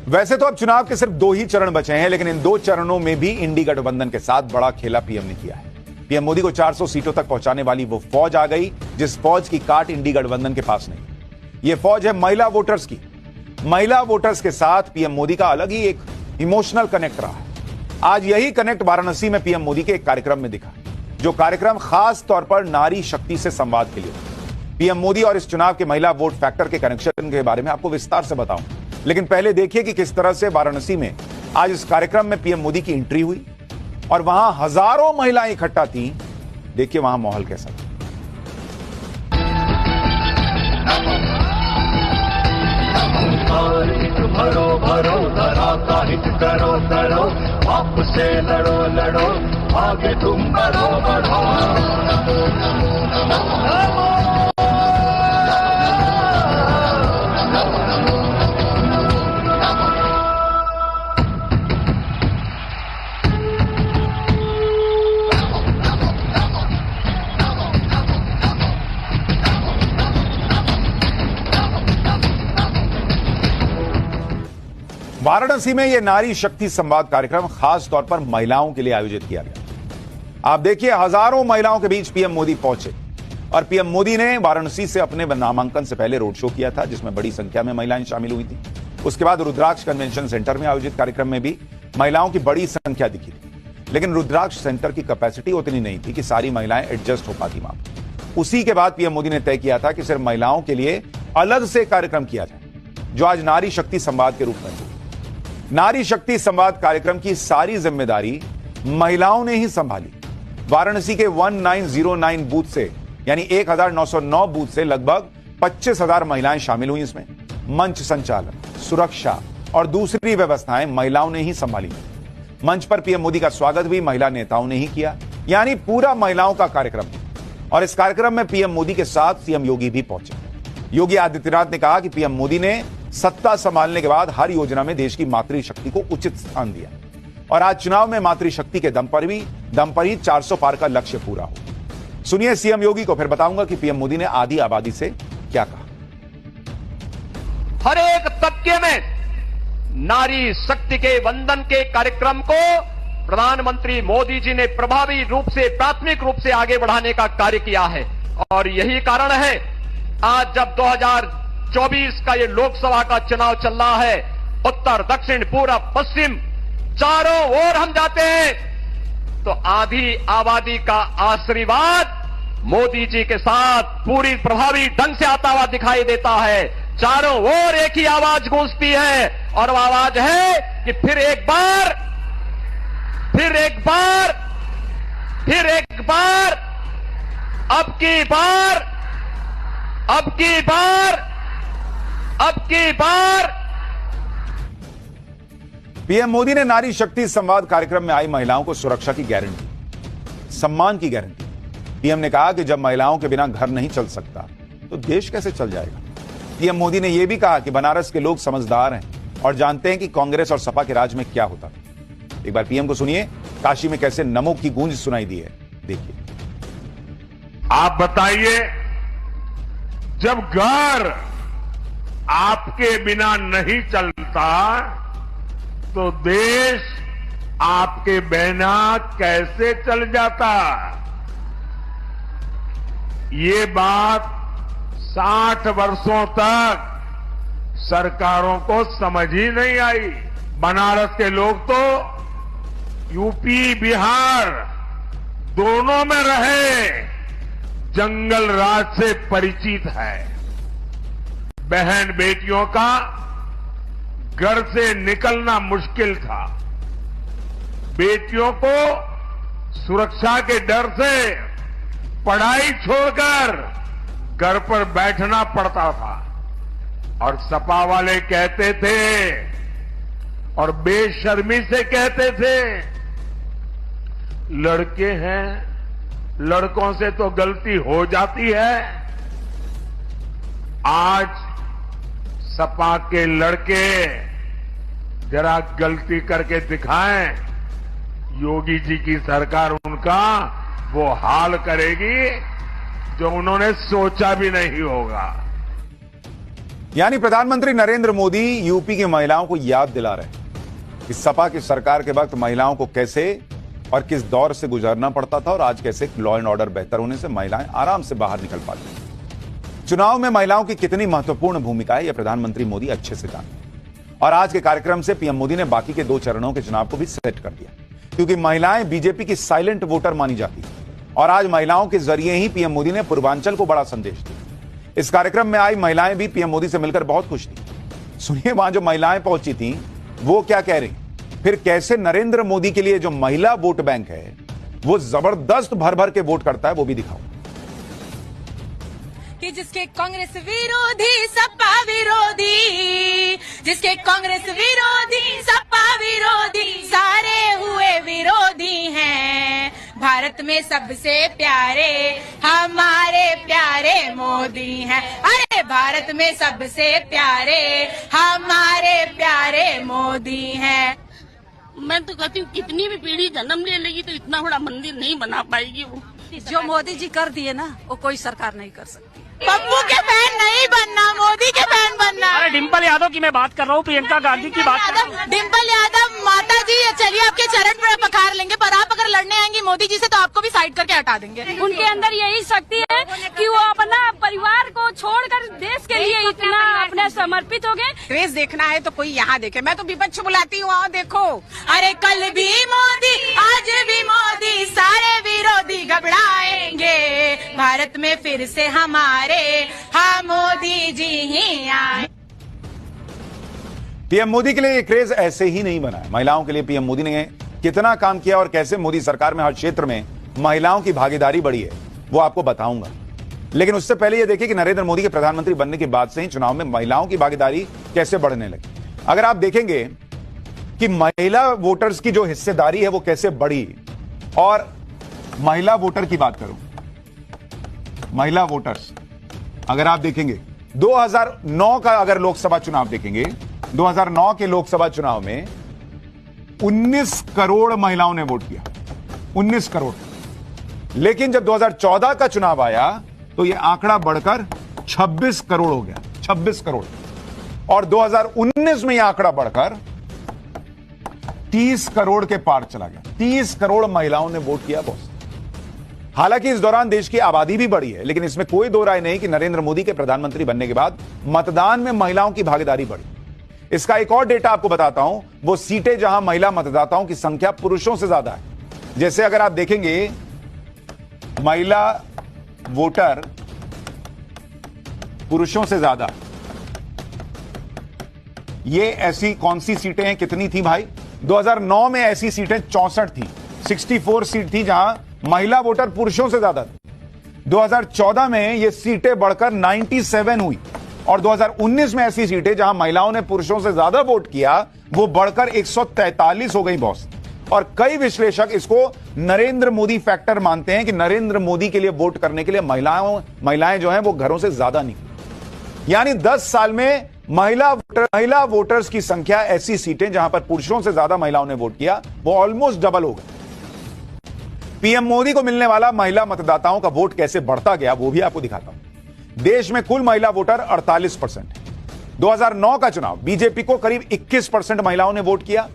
वैसे तो अब चुनाव के सिर्फ 2 ही चरण बचे हैं, लेकिन इन 2 चरणों में भी इंडी गठबंधन के साथ बड़ा खेला पीएम ने किया है। पीएम मोदी को 400 सीटों तक पहुंचाने वाली वो फौज आ गई जिस फौज की काट इंडी गठबंधन के पास नहीं। ये फौज है महिला वोटर्स की। महिला वोटर्स के साथ पीएम मोदी का अलग ही एक इमोशनल कनेक्ट रहा है। आज यही कनेक्ट वाराणसी में पीएम मोदी के एक कार्यक्रम में दिखा, जो कार्यक्रम खास तौर पर नारी शक्ति से संवाद के लिए। पीएम मोदी और इस चुनाव के महिला वोट फैक्टर के कनेक्शन के बारे में आपको विस्तार से बताऊं, लेकिन पहले देखिए कि किस तरह से वाराणसी में आज इस कार्यक्रम में पीएम मोदी की एंट्री हुई और वहां हजारों महिलाएं इकट्ठा थी। देखिए वहां माहौल कैसा था। भरो भरो धरा का हित करो करो, पाप से लड़ो लड़ो, आगे तुम बढ़ो बढ़ो। वाराणसी में यह नारी शक्ति संवाद कार्यक्रम खास तौर पर महिलाओं के लिए आयोजित किया गया। आप देखिए हजारों महिलाओं के बीच पीएम मोदी पहुंचे और पीएम मोदी ने वाराणसी से अपने नामांकन से पहले रोड शो किया था, जिसमें बड़ी संख्या में महिलाएं शामिल हुई थी। उसके बाद रुद्राक्ष कन्वेंशन सेंटर में आयोजित कार्यक्रम में भी महिलाओं की बड़ी संख्या दिखी थी, लेकिन रुद्राक्ष सेंटर की कैपेसिटी उतनी नहीं थी कि सारी महिलाएं एडजस्ट हो पाती वहां। उसी के बाद पीएम मोदी ने तय किया था कि सिर्फ महिलाओं के लिए अलग से कार्यक्रम किया जाए, जो आज नारी शक्ति संवाद के रूप में। नारी शक्ति संवाद कार्यक्रम की सारी जिम्मेदारी महिलाओं ने ही संभाली। वाराणसी के 1909 बूथ से यानी 1909 बूथ से लगभग 25,000 महिलाएं शामिल हुई इसमें। मंच संचालन, सुरक्षा और दूसरी व्यवस्थाएं महिलाओं ने ही संभाली। मंच पर पीएम मोदी का स्वागत भी महिला नेताओं ने ही किया, यानी पूरा महिलाओं का कार्यक्रम। और इस कार्यक्रम में पीएम मोदी के साथ सीएम योगी भी पहुंचे। योगी आदित्यनाथ ने कहा कि पीएम मोदी ने सत्ता संभालने के बाद हर योजना में देश की मातृशक्ति को उचित स्थान दिया और आज चुनाव में मातृशक्ति के दम पर ही 400 पार का लक्ष्य पूरा हो। सुनिए सीएम योगी को, फिर बताऊंगा कि पीएम मोदी ने आधी आबादी से क्या कहा। हर एक तबके में नारी शक्ति के वंदन के कार्यक्रम को प्रधानमंत्री मोदी जी ने प्रभावी रूप से, प्राथमिक रूप से आगे बढ़ाने का कार्य किया है। और यही कारण है आज जब 2024 का ये लोकसभा का चुनाव चल रहा है, उत्तर दक्षिण पूरब पश्चिम चारों ओर हम जाते हैं तो आधी आबादी का आशीर्वाद मोदी जी के साथ पूरी प्रभावी ढंग से आता हुआ दिखाई देता है। चारों ओर एक ही आवाज गूंजती है और वो आवाज है कि फिर एक बार अब की बार। पीएम मोदी ने नारी शक्ति संवाद कार्यक्रम में आई महिलाओं को सुरक्षा की गारंटी, सम्मान की गारंटी। पीएम ने कहा कि जब महिलाओं के बिना घर नहीं चल सकता तो देश कैसे चल जाएगा। पीएम मोदी ने यह भी कहा कि बनारस के लोग समझदार हैं और जानते हैं कि कांग्रेस और सपा के राज में क्या होता था। एक बार पीएम को सुनिए काशी में कैसे नमो की गूंज सुनाई दी है, देखिए। आप बताइए, जब घर आपके बिना नहीं चलता तो देश आपके बिना कैसे चल जाता। ये बात 60 वर्षों तक सरकारों को समझ ही नहीं आई। बनारस के लोग तो यूपी बिहार दोनों में रहे, जंगल राज से परिचित है। बहन बेटियों का घर से निकलना मुश्किल था। बेटियों को सुरक्षा के डर से पढ़ाई छोड़कर घर पर बैठना पड़ता था और सपा वाले कहते थे और बेशर्मी से कहते थे, लड़के हैं, लड़कों से तो गलती हो जाती है। आज सपा के लड़के जरा गलती करके दिखाएं, योगी जी की सरकार उनका वो हाल करेगी जो उन्होंने सोचा भी नहीं होगा। यानी प्रधानमंत्री नरेंद्र मोदी यूपी की महिलाओं को याद दिला रहे हैं कि सपा की सरकार के वक्त महिलाओं को कैसे और किस दौर से गुजरना पड़ता था और आज कैसे लॉ एंड ऑर्डर बेहतर होने से महिलाएं आराम से बाहर निकल पाती हैं। चुनाव में महिलाओं की कितनी महत्वपूर्ण भूमिका है यह प्रधानमंत्री मोदी अच्छे से जानते हैं और आज के कार्यक्रम से पीएम मोदी ने बाकी के 2 चरणों के चुनाव को भी सेट कर दिया, क्योंकि महिलाएं बीजेपी की साइलेंट वोटर मानी जाती है और आज महिलाओं के जरिए ही पीएम मोदी ने पूर्वांचल को बड़ा संदेश दिया। इस कार्यक्रम में आई महिलाएं भी पीएम मोदी से मिलकर बहुत खुश थी। सुनिए वहां जो महिलाएं पहुंची थी वो क्या कह रही, फिर कैसे नरेंद्र मोदी के लिए जो महिला वोट बैंक है वो जबरदस्त भर भर के वोट करता है, वो भी दिखाओ। कि जिसके कांग्रेस विरोधी सपा विरोधी, जिसके कांग्रेस विरोधी सपा विरोधी सारे हुए विरोधी हैं। भारत में सबसे प्यारे हमारे प्यारे मोदी हैं। अरे भारत में सबसे प्यारे हमारे प्यारे मोदी हैं। मैं तो कहती हूँ कितनी भी पीढ़ी जन्म ले लेगी तो इतना बड़ा मंदिर नहीं बना पाएगी वो। जो मोदी जी कर दिए ना वो कोई सरकार नहीं कर सकती। पप्पू के फैन नहीं बनना, मोदी के फैन बनना। अरे डिम्पल यादव की मैं बात कर रहा हूँ, प्रियंका गांधी की बात कर रहा हूँ। डिम्पल यादव माता जी चलिए आपके चरण पर पखार लेंगे, पर आप अगर लड़ने आएंगी मोदी जी से तो आपको भी साइड करके हटा देंगे। उनके अंदर यही शक्ति है कि वो अपना परिवार को छोड़कर देश के लिए इतना अपने समर्पित हो गए। रेस देखना है तो कोई यहाँ देखे, मैं तो विपक्ष बुलाती हूँ, आओ देखो। अरे कल भी मोदी आज भी मोदी सारे विरोधी घबराएंगे। भारत में फिर से हमारे हम मोदी जी ही आए। पीएम मोदी के लिए ये क्रेज ऐसे ही नहीं बना है। महिलाओं के लिए पीएम मोदी ने कितना काम किया और कैसे मोदी सरकार में हर क्षेत्र में महिलाओं की भागीदारी बढ़ी है वो आपको बताऊंगा। लेकिन उससे पहले ये देखिए कि नरेंद्र मोदी के प्रधानमंत्री बनने के बाद से ही चुनाव में महिलाओं की भागीदारी कैसे बढ़ने लगी। अगर आप देखेंगे कि महिला वोटर्स की जो हिस्सेदारी है वो कैसे बढ़ी, और महिला वोटर की बात करूं, महिला वोटर्स अगर आप देखेंगे 2009 का अगर लोकसभा चुनाव देखेंगे, 2009 के लोकसभा चुनाव में 19 करोड़ महिलाओं ने वोट किया, 19 करोड़। लेकिन जब 2014 का चुनाव आया तो यह आंकड़ा बढ़कर 26 करोड़ हो गया, 26 करोड़। और 2019 में यह आंकड़ा बढ़कर 30 करोड़ के पार चला गया। 30 करोड़ महिलाओं ने वोट किया बॉस। हालांकि इस दौरान देश की आबादी भी बढ़ी है, लेकिन इसमें कोई दो राय नहीं कि नरेंद्र मोदी के प्रधानमंत्री बनने के बाद मतदान में महिलाओं की भागीदारी बढ़ी। इसका एक और डेटा आपको बताता हूं, वो सीटें जहां महिला मतदाताओं की संख्या पुरुषों से ज्यादा है। जैसे अगर आप देखेंगे महिला वोटर पुरुषों से ज्यादा, ये ऐसी कौन सी सीटें हैं, कितनी थी भाई? 2009 में ऐसी सीटें 64 थी, 64 सीट थी जहां महिला वोटर पुरुषों से ज्यादा थी। 2014 में ये सीटें बढ़कर 97 हुई और 2019 में ऐसी सीटें जहां महिलाओं ने पुरुषों से ज्यादा वोट किया वो बढ़कर 143 हो गई बॉस। और कई विश्लेषक इसको नरेंद्र मोदी फैक्टर मानते हैं कि नरेंद्र मोदी के लिए वोट करने के लिए महिलाएं जो हैं वो घरों से ज्यादा निकली। यानी 10 साल में महिला वोटर्स की संख्या, ऐसी सीटें जहां पर पुरुषों से ज्यादा महिलाओं ने वोट किया, वो ऑलमोस्ट डबल हो गई। पीएम मोदी को मिलने वाला महिला मतदाताओं का वोट कैसे बढ़ता गया वो भी आपको दिखाता हूं। देश में कुल महिला वोटर 48% है। 2009 का चुनाव बीजेपी को करीब 21% महिलाओं ने वोट किया,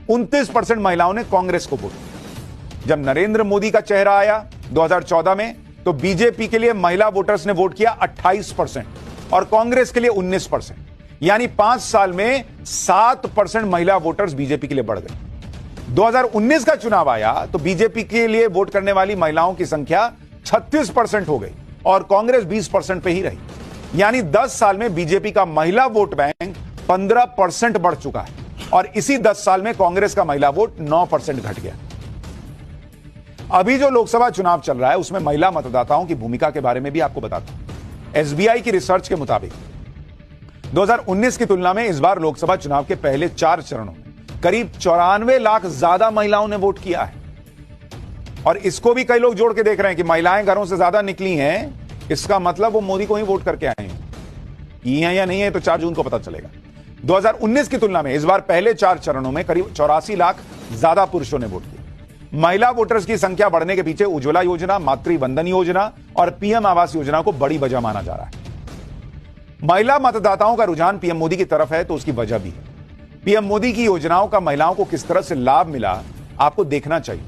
29% महिलाओं ने कांग्रेस को वोट किया। जब नरेंद्र मोदी का चेहरा आया 2014 में तो बीजेपी के लिए महिला वोटर्स ने वोट किया 28% और कांग्रेस के लिए 19%। यानी 5 साल में 7% महिला वोटर्स बीजेपी के लिए बढ़ गए। 2019 का चुनाव आया तो बीजेपी के लिए वोट करने वाली महिलाओं की संख्या 36% हो गई और कांग्रेस 20% पे ही रही। यानी 10 साल में बीजेपी का महिला वोट बैंक 15% बढ़ चुका है और इसी 10 साल में कांग्रेस का महिला वोट 9% घट गया। अभी जो लोकसभा चुनाव चल रहा है उसमें महिला मतदाताओं की भूमिका के बारे में भी आपको बताता हूं। एसबीआई की रिसर्च के मुताबिक 2019 की तुलना में इस बार लोकसभा चुनाव के पहले 4 चरणों में करीब 94 लाख ज्यादा महिलाओं ने वोट किया है। और इसको भी कई लोग जोड़ के देख रहे हैं कि महिलाएं घरों से ज्यादा निकली हैं, इसका मतलब वो मोदी को ही वोट करके आए हैं। ये है या नहीं है तो 4 जून को पता चलेगा। 2019 की तुलना में इस बार पहले 4 चरणों में करीब 84 लाख ज्यादा पुरुषों ने वोट किया। महिला वोटर्स की संख्या बढ़ने के पीछे उज्ज्वला योजना, मातृ वंदन योजना और पीएम आवास योजना को बड़ी वजह माना जा रहा है। महिला मतदाताओं का रुझान पीएम मोदी की तरफ है तो उसकी वजह भी है। पीएम मोदी की योजनाओं का महिलाओं को किस तरह से लाभ मिला आपको देखना चाहिए।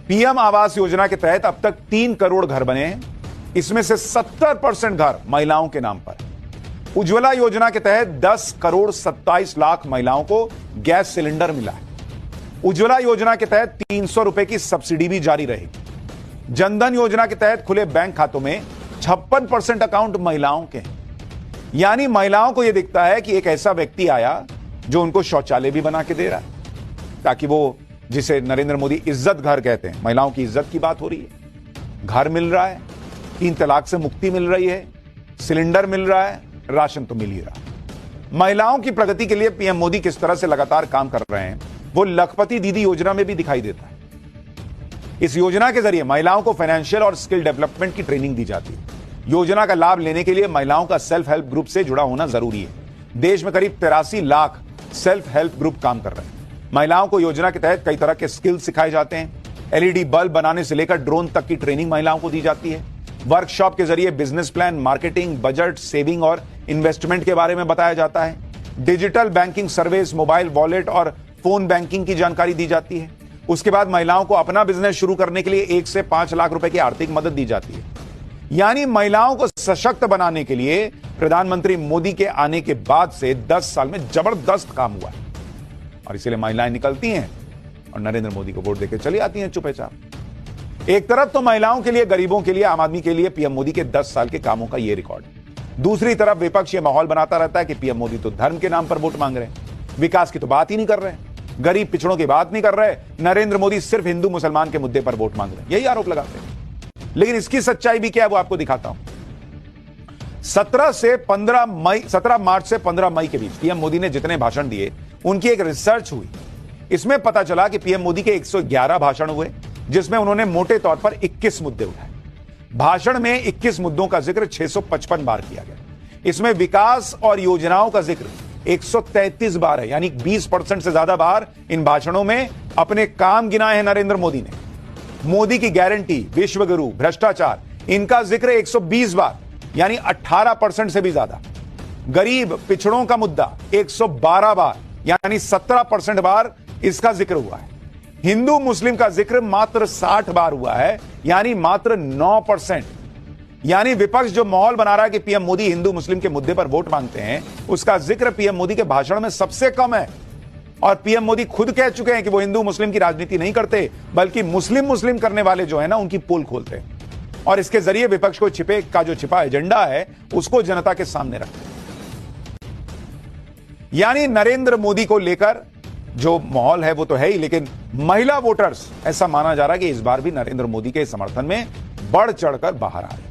पीएम आवास योजना के तहत अब तक 3 करोड़ घर बने हैं, इसमें से 70% घर महिलाओं के नाम पर। उज्ज्वला योजना के तहत 10 करोड़ 27 लाख महिलाओं को गैस सिलेंडर मिला है। उज्ज्वला योजना के तहत 300 रुपए की सब्सिडी भी जारी रहेगी। जनधन योजना के तहत खुले बैंक खातों में 56% अकाउंट महिलाओं के हैं। यानी महिलाओं को यह दिखता है कि एक ऐसा व्यक्ति आया जो उनको शौचालय भी बना के दे रहा है, ताकि वो जिसे नरेंद्र मोदी इज्जत घर कहते हैं, महिलाओं की इज्जत की बात हो रही है। घर मिल रहा है, 3 तलाक से मुक्ति मिल रही है, सिलेंडर मिल रहा है, राशन तो मिल ही रहा। महिलाओं की प्रगति के लिए पीएम मोदी किस तरह से लगातार काम कर रहे हैं वो लखपति दीदी योजना में भी दिखाई देता है। इस योजना के जरिए महिलाओं को फाइनेंशियल और स्किल डेवलपमेंट की ट्रेनिंग दी जाती है। योजना का लाभ लेने के लिए महिलाओं का सेल्फ हेल्प ग्रुप से जुड़ा होना जरूरी है। देश में करीब 83 लाख सेल्फ हेल्प ग्रुप काम कर रहे हैं। महिलाओं को योजना के तहत कई तरह के स्किल सिखाए जाते हैं। एलईडी बल्ब बनाने से लेकर ड्रोन तक की ट्रेनिंग महिलाओं को दी जाती है। वर्कशॉप के जरिए business plan, marketing, budget, saving और इन्वेस्टमेंट के बारे में बताया जाता है। Digital banking service, mobile wallet और फोन बैंकिंग की जानकारी दी जाती है। उसके बाद महिलाओं को अपना बिजनेस शुरू करने के लिए 1 से 5 लाख रुपए की आर्थिक मदद दी जाती है। यानी महिलाओं को सशक्त बनाने के लिए प्रधानमंत्री मोदी के आने के बाद से 10 साल में जबरदस्त काम हुआ है और इसीलिए महिलाएं निकलती हैं और नरेंद्र मोदी को वोट देकर चली आती हैं चुपचाप। एक तरफ तो महिलाओं के लिए, गरीबों के लिए, आम आदमी के लिए पीएम मोदी के 10 साल के कामों का यह रिकॉर्ड है। दूसरी तरफ विपक्ष ये माहौल बनाता रहता है कि पीएम मोदी तो धर्म के नाम पर वोट मांग रहे हैं, विकास की तो बात ही नहीं कर रहे हैं, गरीब पिछड़ों की बात नहीं कर रहे, नरेंद्र मोदी सिर्फ हिंदू मुसलमान के मुद्दे पर वोट मांग रहे हैं, यही आरोप लगाते हैं। लेकिन इसकी सच्चाई भी क्या है वो आपको दिखाता हूं। 17 मार्च से 15 मई के बीच पीएम मोदी ने जितने भाषण दिए उनकी एक रिसर्च हुई। इसमें पता चला कि पीएम मोदी के 111 भाषण हुए, जिसमें उन्होंने मोटे तौर पर 21 मुद्दे उठाए। भाषण में 21 मुद्दों का जिक्र 655 बार किया गया। इसमें विकास और योजनाओं का जिक्र 133 बार है, यानी 20% से ज्यादा बार इन भाषणों में अपने काम गिनाए हैं नरेंद्र मोदी ने। मोदी की गारंटी, विश्वगुरु, भ्रष्टाचार, इनका जिक्र 120 बार, यानी 18% से भी ज्यादा। गरीब पिछड़ों का मुद्दा 112 बार, यानी 17% बार इसका जिक्र हुआ है। हिंदू मुस्लिम का जिक्र मात्र 60 बार हुआ है, यानी मात्र 9%। यानी विपक्ष जो माहौल बना रहा है कि पीएम मोदी हिंदू मुस्लिम के मुद्दे पर वोट मांगते हैं, उसका जिक्र पीएम मोदी के भाषण में सबसे कम है। और पीएम मोदी खुद कह चुके हैं कि वो हिंदू मुस्लिम की राजनीति नहीं करते, बल्कि मुस्लिम मुस्लिम करने वाले जो है ना उनकी पोल खोलते हैं और इसके जरिए विपक्ष को छिपा एजेंडा है उसको जनता के सामने रखते हैं। यानी नरेंद्र मोदी को लेकर जो माहौल है वो तो है ही, लेकिन महिला वोटर्स ऐसा माना जा रहा है कि इस बार भी नरेंद्र मोदी के समर्थन में बढ़ चढ़कर बाहर आ रहे हैं।